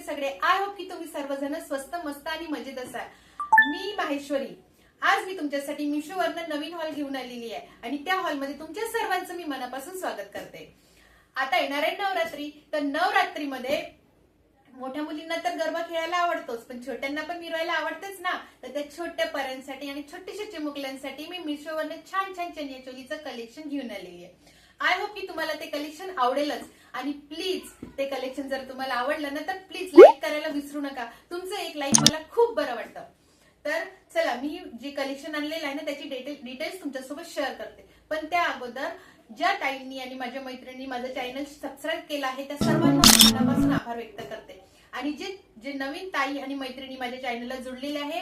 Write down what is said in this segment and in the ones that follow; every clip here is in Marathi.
सगळे. आय होप की तुम्ही सर्वजण स्वस्त मस्त आणि मजेत असाल. मी माहेश्वरी. आज मी तुमच्यासाठी मिशोवरनं नवीन हॉल घेऊन आलेली आहे आणि त्या हॉलमध्ये तुमच्या सर्वांचं मी मनापासून स्वागत करते. आता येणार आहे नवरात्री. तर नवरात्रीमध्ये मोठ्या मुलींना तर गरबा खेळायला आवडतोच, पण छोट्यांना पण मिरवायला आवडतेच ना. तर त्या छोट्या पर्यंतसाठी आणि छोट्याशा चिमुकल्यांसाठी मी मिशोवरनं छान छान चनिया चोलीचं कलेक्शन घेऊन आलेली आहे. आय होप की तुम्हाला ते कलेक्शन आवडेलच. आणि प्लीज ते कलेक्शन जर तुम्हाला आवडलं ना तर प्लीज लाईक करायला विसरू नका. तुमचं एक लाईक मला खूप बरं वाटतं. तर चला, मी जे कलेक्शन आणलेलं आहे ना त्याची डिटेल्स तुमच्यासोबत शेअर करते. पण त्या अगोदर ज्या ताईंनी आणि माझ्या मैत्रिणी माझं चॅनल सबस्क्राईब केलं आहे त्या सर्वांना मनापासून आभार व्यक्त करते. आणि जे नवीन ताई आणि मैत्रिणी माझ्या चॅनलला जुळलेले आहे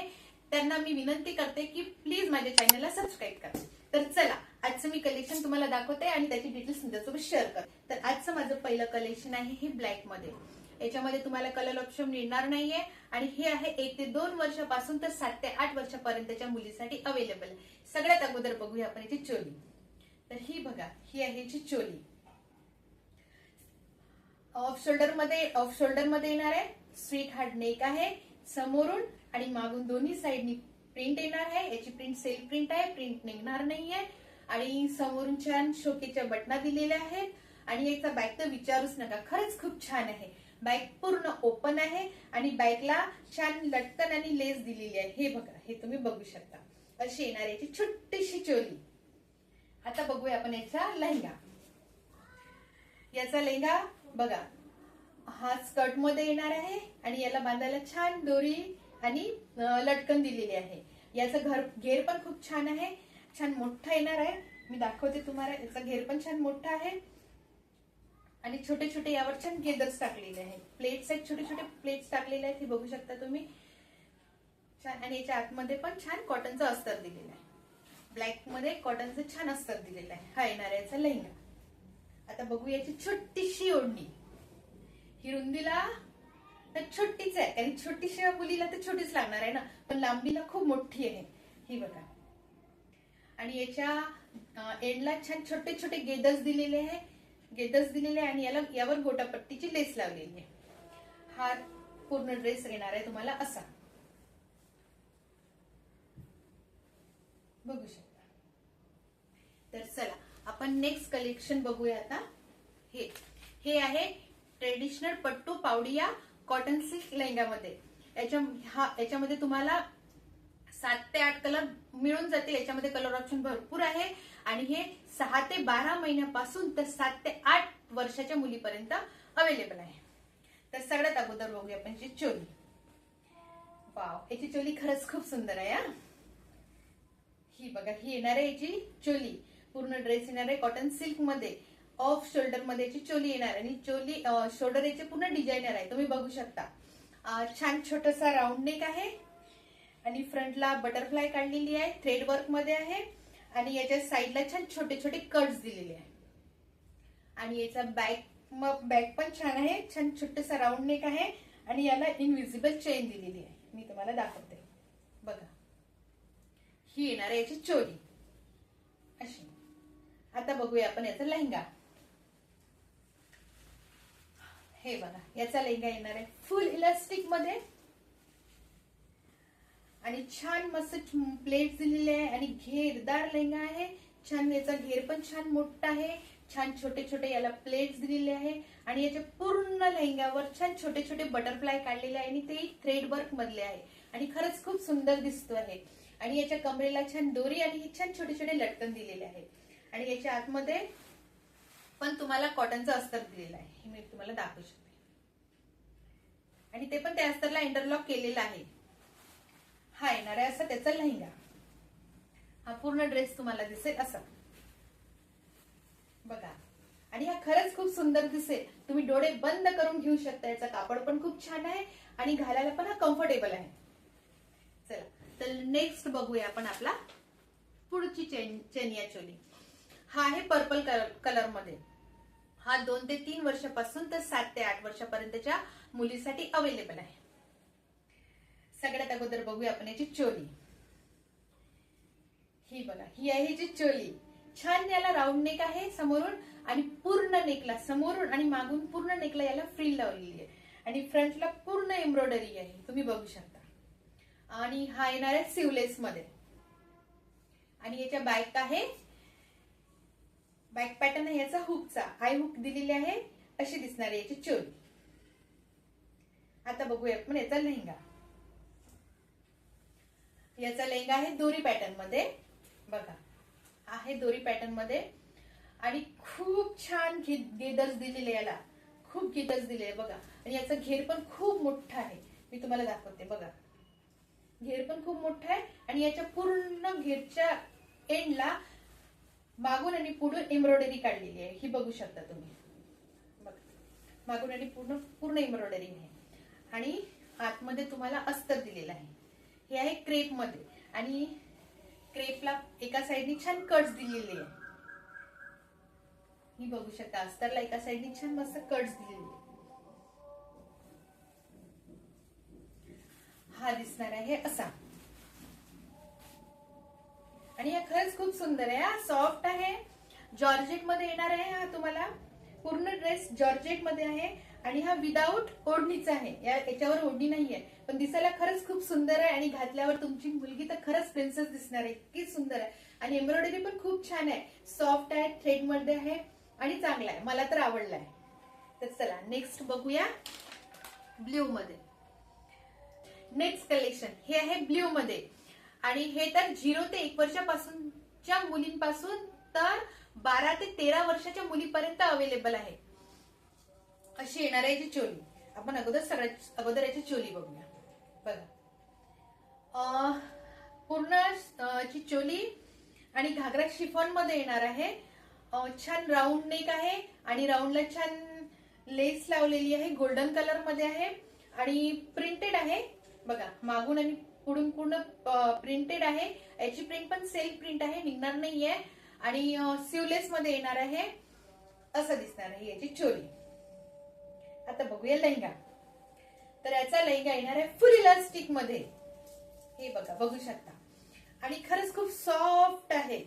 त्यांना मी विनंती करते की प्लीज माझ्या चॅनलला सबस्क्राईब करा. तर चला, आजचं मी कलेक्शन तुम्हाला दाखवते आणि त्याची डिटेल्स तुमच्यासोबत शेअर करते. तर आजचं माझं पहिलं कलेक्शन आहे हे ब्लॅक मध्ये. याच्यामध्ये तुम्हाला कलर ऑप्शन मिळणार नाहीये आणि हे आहे 1 ते 2 वर्षापासून तर 7 ते 8 वर्षापर्यंतच्या मुलीसाठी अवेलेबल आहे. सगळ्यात अगोदर बघूया आपण याची चोली. तर ही बघा, ही आहे याची चोली. ऑफ शोल्डर मध्ये येणार आहे. स्ट्रेट हार्ड नेक आहे. समोरून आणि मागून दोन्ही साइडनी प्रिंट येणार आहे. याची प्रिंट सेल्फ प्रिंट आहे, प्रिंट निघणार नाहीये. आणि समोरून छान शोकेच्या बटना दिलेल्या आहेत. आणि याचा बॅक तर विचारूच नका, खरंच खूप छान आहे. बॅक पूर्ण ओपन आहे आणि बॅकला छान लटकन आणि लेस दिलेली आहे. हे बघा, हे तुम्ही बघू शकता. अशी येणार याची छोटीशी चोली. आता बघूया आपण याचा लेहंगा. याचा लेहंगा बघा, हा स्कर्ट मध्ये येणार आहे आणि याला बांधायला छान दोरी आणि लटकन दिलेली आहे. याचा घेर पण खूप छान आहे, छान मोठा येणार आहे. मी दाखवते तुम्हाला. याचा घेर पण छान मोठा आहे आणि छोटे छोटे यावर छान गेदर्स टाकलेले आहेत. प्लेट्स आहेत, छोटे छोटे प्लेट्स टाकलेले आहेत, हे बघू शकता तुम्ही. छान. आणि याच्या आतमध्ये पण छान कॉटनचं अस्तर दिलेलं आहे. ब्लॅक मध्ये कॉटनचं छान अस्तर दिलेलं आहे. हा येणार आहे याचा लेहंगा. आता बघू याची छोटीशी ओढणी. ही रुंदीला तर छोटीच आहे, कारण छोटीशी मुलीला तर छोटीच लागणार आहे ना, पण लांबीला खूप मोठी आहे. ही बघा. आणि याच्या एंडला छान छोटे छोटे गेदर्स दिलेले आहे आणि यावर गोटापट्टीची लेस लावलेली आहे. हा पूर्ण ड्रेस येणार आहे तुम्हाला असा. बघू शकता. तर चला, आपण नेक्स्ट कलेक्शन बघूया आता. हे आहे ट्रेडिशनल पट्टू पावडिया कॉटन सिल्क लेहंगामध्ये. याच्यामध्ये तुम्हाला 7 ते 8 कलर मिळून जातील. याच्यामध्ये कलर ऑप्शन भरपूर आहे आणि हे 6 ते 12 महिन्यापासून तर 7 ते 8 वर्षाच्या मुलीपर्यंत अवेलेबल आहे. तर सगळ्यात अगोदर बघूया आपण याची चोली. वाव, याची चोली खरंच खूप सुंदर आहे. ही बघा, ही येणार आहे याची चोली. पूर्ण ड्रेस येणार आहे कॉटन सिल्क मध्ये. ऑफ शोल्डर मध्ये याची चोली येणार आणि चोली शोल्डर याचे पूर्ण डिझायनर आहे, तुम्ही बघू शकता. छान छोटासा राऊंड नेक आहे आणि फ्रंटला बटरफ्लाय काढलेली आहे, थ्रेड वर्क मध्ये आहे. आणि याच्या साईडला छान छोटे छोटे कट्स दिलेले आहे. आणि याचा बॅक पण छान आहे. छान छोटासा राऊंड नेक आहे आणि याला इनविजिबल चेन दिलेली आहे. मी तुम्हाला दाखवते. बघा, ही येणार आहे याची चोली अशी. आता बघूया आपण याचा लेहंगा. हे बघा, याचा लेहंगा येणार आहे फुल इलास्टिक मध्ये आणि छान मस्त प्लेट्स दिलेले आहे आणि घेरदार लेहंगा आहे. छान, याचा घेर पण छान मोठा आहे. छान छोटे छोटे याला प्लेट्स दिलेले आहे आणि याच्या पूर्ण लेहंग्यावर छान छोटे छोटे बटरफ्लाय काढलेले आहे आणि ते थ्रेड वर्क मधले आहे आणि खरंच खूप सुंदर दिसतो आहे. आणि याच्या कमरेला छान दोरी आणि छान छोटे छोटे लटकन दिलेले आहे. आणि याच्या आतमध्ये पण तुम्हाला कॉटनचं अस्तर दिलेलं आहे, हे मी तुम्हाला दाखवू शकते. आणि ते पण त्या अस्तरला इंटरलॉक केलेलं आहे. हा येणार आहे असा त्याचा लेहंगा. हा पूर्ण ड्रेस तुम्हाला दिसेल असा. बघा, आणि हा खरंच खूप सुंदर दिसेल. तुम्ही डोळे बंद करून घेऊ शकता. याचा कापड पण खूप छान आहे आणि घालायला पण हा कम्फर्टेबल आहे. चला, तर नेक्स्ट बघूया आपण आपला पुढची चनिया चोली. हा आहे पर्पल कलर मध्ये. हा 2 ते 3 वर्षापासून तर 7 ते 8 वर्षापर्यंतच्या मुलीसाठी अवेलेबल आहे. सगळ्यात अगोदर बघूया आपण याची चोली. ही बघा, ही आहे याची चोली. छान याला राऊंड नेक आहे समोरून आणि पूर्ण नेकला समोरून आणि मागून पूर्ण नेकला याला फ्रिल लावलेली आहे. आणि फ्रंटला पूर्ण एम्ब्रॉयडरी आहे, तुम्ही बघू शकता. आणि हा येणार आहे सिवलेस मध्ये. आणि याच्या बॅक आहे, बॅक पॅटर्न आहे याचा हुकचा, हाय हुक दिलेले आहे. अशी दिसणार आहे याची चोली. आता बघूया आपण याचा लेहंगा. याचा लेहंगा आहे दोरी पॅटर्न मध्ये, बघा आहे दोरी पॅटर्न मध्ये. आणि खूप छान गेदर्स दिलेले, याला खूप गेदर्स दिले बघा. आणि याचा घेर पण खूप मोठा आहे, मी तुम्हाला दाखवते बघा. घेर पण खूप मोठा आहे. आणि याच्या पूर्ण घेरच्या एंडला मागून आणि पुढून एम्ब्रॉयडरी काढलेली आहे, ही बघू शकता तुम्ही बघा. मागून आणि पूर्ण एम्ब्रॉयडरी आहे. आणि आतमध्ये तुम्हाला अस्तर दिलेला आहे. हे आहे क्रेप मध्ये. आणि क्रेपला एका साइडनी छान कट्स दिलेले आहे, ही बघू शकता. अस्तरला एका साइडनी छान मस्त कट्स दिलेले. हा दिसणार आहे असा. आणि हा खरंच खूप सुंदर आहे, हा सॉफ्ट आहे, जॉर्जेट मध्ये येणार आहे. हा तुम्हाला पूर्ण ड्रेस जॉर्जेट मध्ये आहे. आणि हा विदाऊट ओढणीचा आहे, याच्यावर ओढणी नाहीये, पण दिसायला खरंच खूप सुंदर आहे. आणि घातल्यावर तुमची मुलगी तर खरंच प्रिन्सेस दिसणार आहे, इतकी सुंदर आहे. आणि एम्ब्रॉयडरी पण खूप छान आहे, सॉफ्ट आहे, थ्रेड मध्ये आहे आणि चांगला आहे, मला तर आवडला आहे. तर चला नेक्स्ट बघूया ब्ल्यू मध्ये. नेक्स्ट कलेक्शन हे आहे ब्ल्यू मध्ये. आणि हे तर 0 ते 1 वर्षापासूनच्या मुलींपासून तर 12 ते 13 वर्षाच्या मुलीपर्यंत अवेलेबल आहे. अशी येणार आहे याची चोली. आपण सगळ्यात अगोदर याची चोली बघूया बघा. पूर्ण ची चोली आणि घागरा शिफॉन मध्ये येणार आहे. छान राऊंड नेक आहे आणि राऊंडला छान लेस लावलेली आहे, गोल्डन कलर मध्ये आहे. आणि प्रिंटेड आहे बघा, मागून आणि पुढून पूर्ण प्रिंटेड आहे. याची प्रिंट पण सेल्फ प्रिंट आहे, निघणार नाहीये. आणि सिवलेस मध्ये येणार आहे, असं दिसणार आहे याची चोली. आता बघूया लेहंगा. तर याचा लेहंगा येणार आहे फुल इलास्टिक मध्ये, हे बघा बघू शकता. आणि खरंच खूप सॉफ्ट आहे,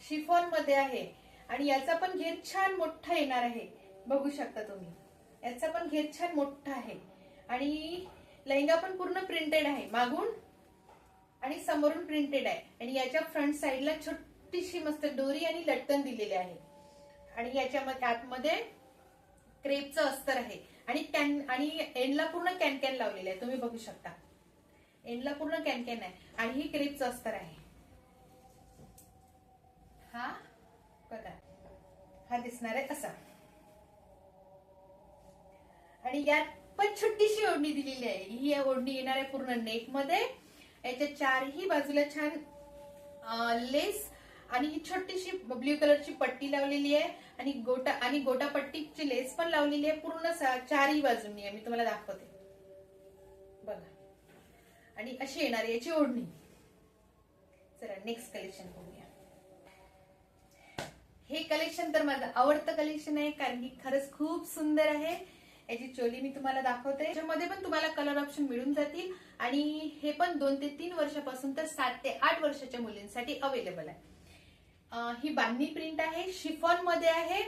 शिफॉन मध्ये आहे. आणि याचा पण घेर छान मोठा येणार आहे, बघू शकता तुम्ही. याचा पण घेर छान मोठा आहे. आणि लेहंगा पण पूर्ण प्रिंटेड आहे, मागून आणि समोरून प्रिंटेड आहे. आणि याच्या फ्रंट साइडला छोटीशी मस्त दोरी आणि लटकन दिलेले आहे. आणि याच्यामध्ये आतमध्ये क्रेपचं अस्तर आहे. आणि एंडला पूर्ण कॅन लावलेलं आहे, तुम्ही बघू शकता. एंडला पूर्ण कॅन आहे आणि ही क्रेपचं अस्तर आहे. हा बघा, हा दिसणार आहे असा. आणि यात पण छोटीशी ओढणी दिलेली आहे. ही ओढणी येणार आहे पूर्ण नेक मध्ये. याच्या चारही बाजूला छान लेस आणि ही छोटीशी ब्ल्यू कलरची पट्टी लावलेली आहे. आणि गोटा पट्टीची लेस पण लावलेली आहे पूर्ण चारही बाजूंनी आहे, मी तुम्हाला दाखवते बघा. आणि अशी येणार आहे याची ओढणी. चला नेक्स्ट कलेक्शन बघूया. हे कलेक्शन तर माझं आवडतं कलेक्शन आहे, कारण की खरंच खूप सुंदर आहे. याची चोली मी तुम्हाला दाखवते. याच्यामध्ये पण तुम्हाला कलर ऑप्शन मिळून जातील. आणि हे पण 2 ते 3 वर्षापासून तर 7 ते 8 वर्षाच्या मुलींसाठी अवेलेबल आहे. ही बांधणी प्रिंट आहे, शिफॉन मध्ये आहे.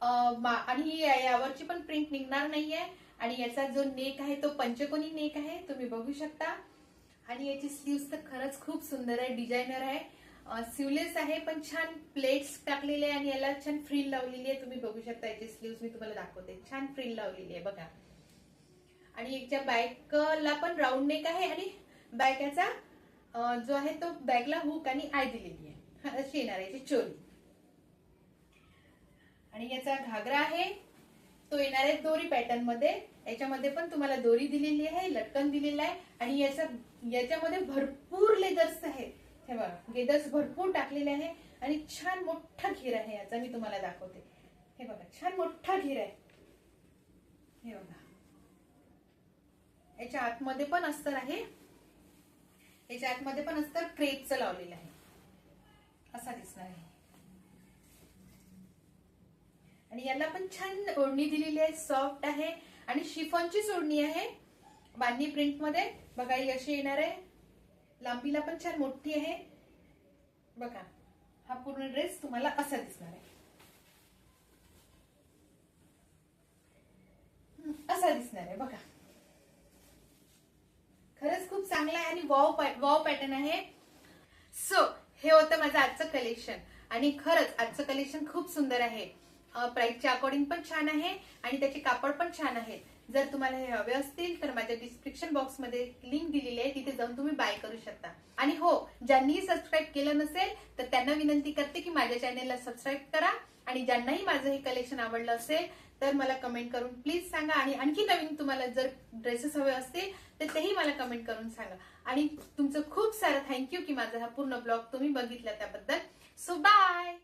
आणि यावरची पण प्रिंट निघणार नाहीये. आणि याचा जो नेक आहे तो पंचकोनी नेक आहे, तुम्ही बघू शकता. आणि याची स्लीव्स तर खरंच खूप सुंदर आहे, डिझायनर आहे. सिवलेस आहे, पण छान प्लेट्स टाकलेले आहे. आणि याला छान फ्रिल लावलेली आहे, तुम्ही बघू शकता. याची स्लीव्स मी तुम्हाला दाखवते, छान फ्रिल लावलेली आहे बघा. आणि याच्या बॅकला पण राऊंड नेक आहे. आणि बॅक याचा जो आहे तो बॅकला हुक आणि आय दिलेली आहे. अशी येणार याची चोली. आणि याचा घागरा आहे तो येणार आहे दोरी पॅटर्न मध्ये. याच्यामध्ये पण तुम्हाला दोरी दिलेली आहे, लटकन दिलेला आहे. आणि याच्यामध्ये भरपूर लेदर्स आहे, हे बघा लेदर्स भरपूर टाकलेले आहे. आणि छान मोठा घेर आहे याचा, मी तुम्हाला दाखवते. हे बघा छान मोठा घेर आहे, हे बघा. याच्या आतमध्ये पण अस्तर आहे, याच्या आतमध्ये पण अस्तर क्रेपचं लावलेलं आहे, असा दिसणार आहे. आणि याला पण छान ओढणी दिलेली आहे, सॉफ्ट आहे. आणि शिफॉनची ओढणी आहे, बांधणी प्रिंट मध्ये बघा. ही अशी येणार आहे, लांबीला पण छान मोठी आहे बघा. हा पूर्ण ड्रेस तुम्हाला असा दिसणार आहे, असा दिसणार आहे बघा. चांगला आहे आणि वाव पॅटर्न आहे. सो हे होतं माझं आजचं कलेक्शन आणि खरंच आजचं कलेक्शन खूप सुंदर आहे. प्राइसच्या अकॉर्डिंग पण छान आहे आणि त्याचे कापड पण छान आहेत. जर तुम्हाला हे हवे असतील तर माझ्या डिस्क्रिप्शन बॉक्स मध्ये लिंक दिलेली आहे, तिथे जाऊन तुम्ही बाय करू शकता. आणि हो, ज्यांनीही सबस्क्राईब केलं नसेल तर त्यांना विनंती करते की माझ्या चॅनेलला सबस्क्राईब करा. आणि ज्यांनाही माझं हे कलेक्शन आवडलं असेल तर मला कमेंट करून प्लीज सांगा. आणि आणखी नवीन तुम्हाला जर ड्रेसेस हवे असतील तर तेही मला कमेंट करून सांगा. आणि तुमचं खूप सारं थँक्यू की माझा हा पूर्ण ब्लॉग तुम्ही बघितला त्याबद्दल. So bye.